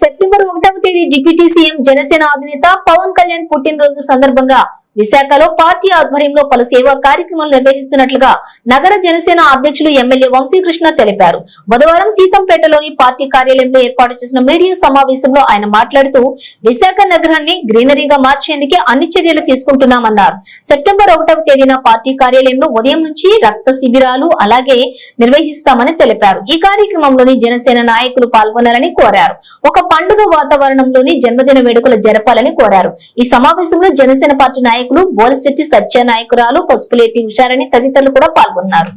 September 1వ తేదీ deputy CM Janasena అధినేత పవన్ కళ్యాణ్ పుట్టినరోజు సందర్భంగా విశాఖలో పార్టీ ఆధ్వర్యంలో పలు సేవా కార్యక్రమాలు నిర్వహిస్తున్నట్లుగా నగర జనసేన అధ్యక్షులు ఎమ్మెల్యే వంశీకృష్ణ తెలిపారు. బుధవారం సీతంపేటలోని పార్టీ కార్యాలయంలో ఏర్పాటు చేసిన మీడియా సమావేశంలో ఆయన మాట్లాడుతూ విశాఖ నగరాన్ని గ్రీనరీగా మార్చేందుకే అన్ని చర్యలు తీసుకుంటున్నామన్నారు. సెప్టెంబర్ 1వ తేదీన పార్టీ కార్యాలయంలో ఉదయం నుంచి రక్త శిబిరాలు అలాగే నిర్వహిస్తామని తెలిపారు. ఈ కార్యక్రమంలోని జనసేన నాయకులు పాల్గొనాలని కోరారు. ఒక పండుగ వాతావరణంలోని జన్మదిన వేడుకలు జరపాలని కోరారు. ఈ సమావేశంలో జనసేన పార్టీ నాయకులు బోలశెట్టి సత్య నాయకురాలు, పసుపులేటి ఉషారని తదితరులు కూడా పాల్గొన్నారు.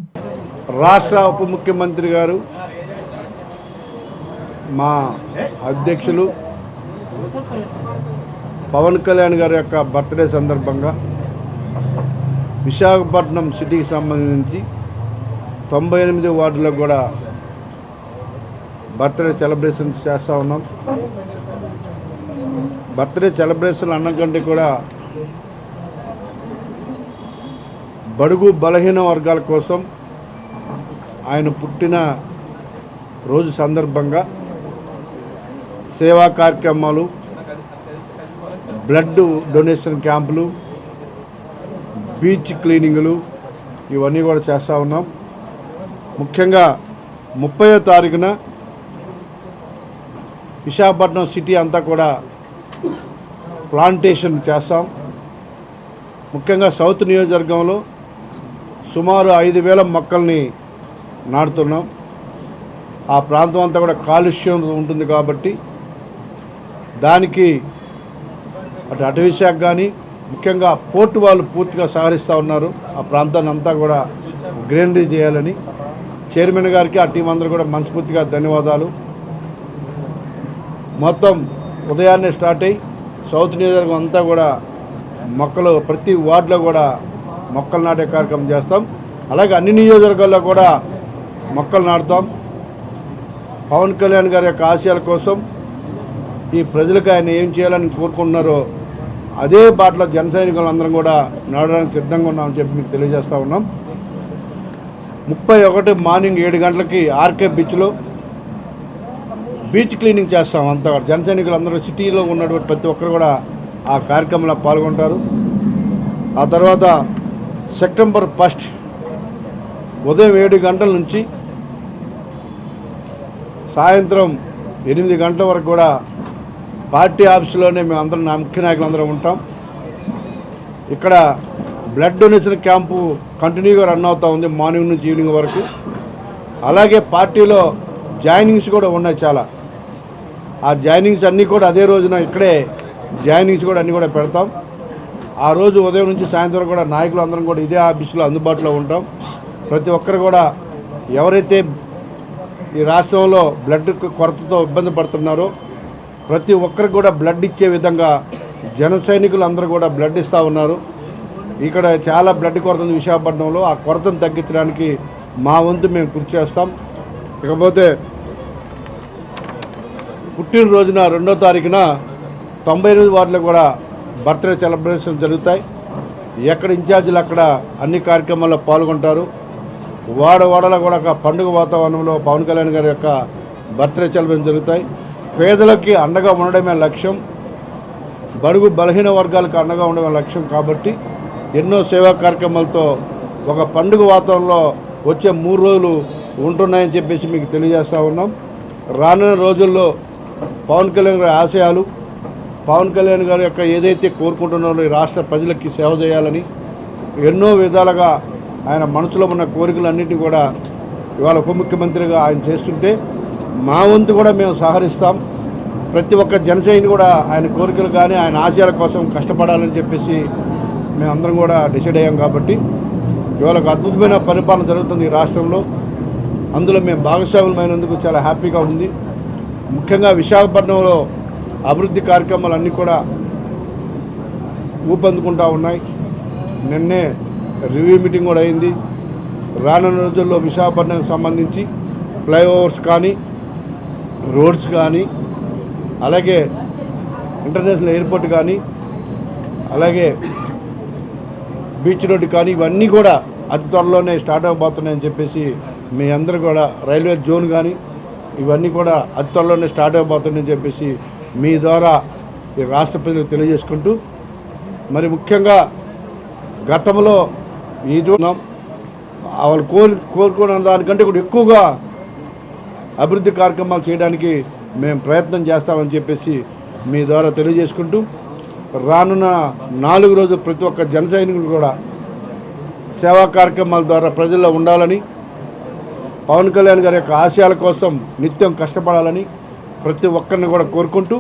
రాష్ట్ర ఉప ముఖ్యమంత్రి గారు, మా అధ్యక్షులు పవన్ కళ్యాణ్ గారి యొక్క బర్త్డే సందర్భంగా విశాఖపట్నం సిటీకి సంబంధించి 98 వార్డులో కూడా బర్త్డే సెలబ్రేషన్స్ చేస్తూ ఉన్నాం. బర్త్డే సెలబ్రేషన్ అన్నం కంటే కూడా బడుగు బలహీన వర్గాల కోసం ఆయన పుట్టిన రోజు సందర్భంగా సేవా కార్యక్రమాలు, బ్లడ్ డొనేషన్ క్యాంపులు, బీచ్ క్లీనింగ్లు ఇవన్నీ కూడా చేస్తూ ఉన్నాం. ముఖ్యంగా 30వ తారీఖున విశాఖపట్నం సిటీ అంతా కూడా ప్లాంటేషన్ చేస్తాం. ముఖ్యంగా సౌత్ నియోజకవర్గంలో సుమారు 5,000 మొక్కల్ని నాటుతున్నాం. ఆ ప్రాంతం అంతా కూడా కాలుష్యం ఉంటుంది కాబట్టి దానికి అటు అటవీ శాఖ కానీ ముఖ్యంగా పోర్టు వాళ్ళు పూర్తిగా సహకరిస్తూ ఉన్నారు. ఆ ప్రాంతాన్ని అంతా కూడా గ్రీనరీ చేయాలని చైర్మన్ గారికి ఆ టీం అందరూ కూడా మనస్ఫూర్తిగా ధన్యవాదాలు. మొత్తం ఉదయాన్నే స్టార్ట్ అయ్యి సౌత్ నియోజకవర్గం అంతా కూడా మొక్కలు ప్రతి వార్డులో కూడా మొక్కలు నాటే కార్యక్రమం చేస్తాం. అలాగే అన్ని నియోజకవర్గాల్లో కూడా మొక్కలు నాటుతాం. పవన్ కళ్యాణ్ గారి యొక్క ఆశయాల కోసం ఈ ప్రజలకు ఆయన ఏం చేయాలని కోరుకుంటున్నారో అదే బాటలో జన సైనికులందరం కూడా నాటడానికి సిద్ధంగా ఉన్నామని చెప్పి మీకు తెలియజేస్తూ ఉన్నాం. 31 మార్నింగ్ 7 గంటలకి ఆర్కే బీచ్లో బీచ్ క్లీనింగ్ చేస్తాం. అంతా జన సైనికులు అందరూ సిటీలో ఉన్నటువంటి ప్రతి ఒక్కరు కూడా ఆ కార్యక్రమంలో పాల్గొంటారు. ఆ తర్వాత సెప్టెంబర్ 1 ఉదయం 7 గంటల నుంచి సాయంత్రం 8 గంటల వరకు కూడా పార్టీ ఆఫీసులోనే మేము అందరం ముఖ్య నాయకులు అందరం ఉంటాం. ఇక్కడ బ్లడ్ డొనేషన్ క్యాంపు కంటిన్యూగా రన్ అవుతూ ఉంది మార్నింగ్ నుంచి ఈవినింగ్ వరకు. అలాగే పార్టీలో జాయినింగ్స్ కూడా ఉన్నాయి చాలా. ఆ జాయినింగ్స్ అన్నీ కూడా అదే రోజున ఇక్కడే జాయినింగ్స్ కూడా అన్నీ కూడా పెడతాం. ఆ రోజు ఉదయం నుంచి సాయంత్రం కూడా నాయకులు అందరం కూడా ఇదే ఆఫీసులో అందుబాటులో ఉంటాం. ప్రతి ఒక్కరు కూడా ఎవరైతే ఈ రాష్ట్రంలో బ్లడ్ కొరతతో ఇబ్బంది పడుతున్నారో ప్రతి ఒక్కరికి కూడా బ్లడ్ ఇచ్చే విధంగా జన సైనికులు అందరూ కూడా బ్లడ్ ఇస్తూ ఉన్నారు. ఇక్కడ చాలా బ్లడ్ కొరత ఉంది విశాఖపట్నంలో. ఆ కొరతను తగ్గించడానికి మా వంతు మేము కృషి చేస్తాం. ఇకపోతే పుట్టినరోజున 2వ తారీఖున 98 వార్డులో కూడా బర్త్డే సెలబ్రేషన్ జరుగుతాయి. ఎక్కడ ఇన్ఛార్జీలు అక్కడ అన్ని కార్యక్రమాల్లో పాల్గొంటారు. వాడవాడలో కూడా ఒక పండుగ వాతావరణంలో పవన్ కళ్యాణ్ గారి యొక్క బర్త్డే సెలబ్రేషన్ జరుగుతాయి. పేదలకి అండగా ఉండడమే లక్ష్యం, బడుగు బలహీన వర్గాలకు అండగా ఉండడమే లక్ష్యం. కాబట్టి ఎన్నో సేవా కార్యక్రమాలతో ఒక పండుగ వాతావరణంలో వచ్చే 3 రోజులు ఉంటున్నాయని చెప్పేసి మీకు తెలియజేస్తూ ఉన్నాం. రానున్న రోజుల్లో పవన్ కళ్యాణ్ గారి ఆశయాలు, పవన్ కళ్యాణ్ గారి యొక్క ఏదైతే కోరుకుంటున్నారో ఈ రాష్ట్ర ప్రజలకి సేవ చేయాలని ఎన్నో విధాలుగా ఆయన మనసులో ఉన్న కోరికలన్నింటినీ కూడా ఇవాళ ఉప ముఖ్యమంత్రిగా ఆయన చేస్తుంటే మా వంతు కూడా మేము సహకరిస్తాం. ప్రతి ఒక్క జనసైని కూడా ఆయన కోరికలు కానీ ఆయన ఆశయాల కోసం కష్టపడాలని చెప్పేసి మేమందరం కూడా డిసైడ్ అయ్యాం. కాబట్టి ఇవాళ ఒక అద్భుతమైన పరిపాలన జరుగుతుంది ఈ రాష్ట్రంలో. అందులో మేము భాగస్వాములమైనందుకు చాలా హ్యాపీగా ఉంది. ముఖ్యంగా విశాఖపట్నంలో అభివృద్ధి కార్యక్రమాలు అన్నీ కూడా ఊపందుకుంటూ ఉన్నాయి. నిన్నే రివ్యూ మీటింగ్ కూడా అయింది. రానున్న రోజుల్లో విశాఖపట్నంకి సంబంధించి ఫ్లైఓవర్స్ కానీ, రోడ్స్ కానీ, అలాగే ఇంటర్నేషనల్ ఎయిర్పోర్ట్ కానీ, అలాగే బీచ్ రోడ్డు కానీ ఇవన్నీ కూడా అతి త్వరలోనే స్టార్ట్ అవబోతున్నాయని చెప్పేసి మీ అందరూ కూడా రైల్వే జోన్ కానీ ఇవన్నీ కూడా అతి త్వరలోనే స్టార్ట్ అయిపోతుందని చెప్పేసి మీ ద్వారా ఈ రాష్ట్ర ప్రజలకు తెలియజేసుకుంటూ, మరి ముఖ్యంగా గతంలో ఈ వాళ్ళు కోరుకున్న దానికంటే కూడా ఎక్కువగా అభివృద్ధి కార్యక్రమాలు చేయడానికి మేము ప్రయత్నం చేస్తామని చెప్పేసి మీ ద్వారా తెలియజేసుకుంటూ, రానున్న 4 రోజులు ప్రతి ఒక్క జన సైనికులు కూడా సేవా కార్యక్రమాల ద్వారా ప్రజల్లో ఉండాలని, పవన్ కళ్యాణ్ గారి యొక్క ఆశయాల కోసం నిత్యం కష్టపడాలని ప్రతి ఒక్కరిని కూడా కోరుకుంటూ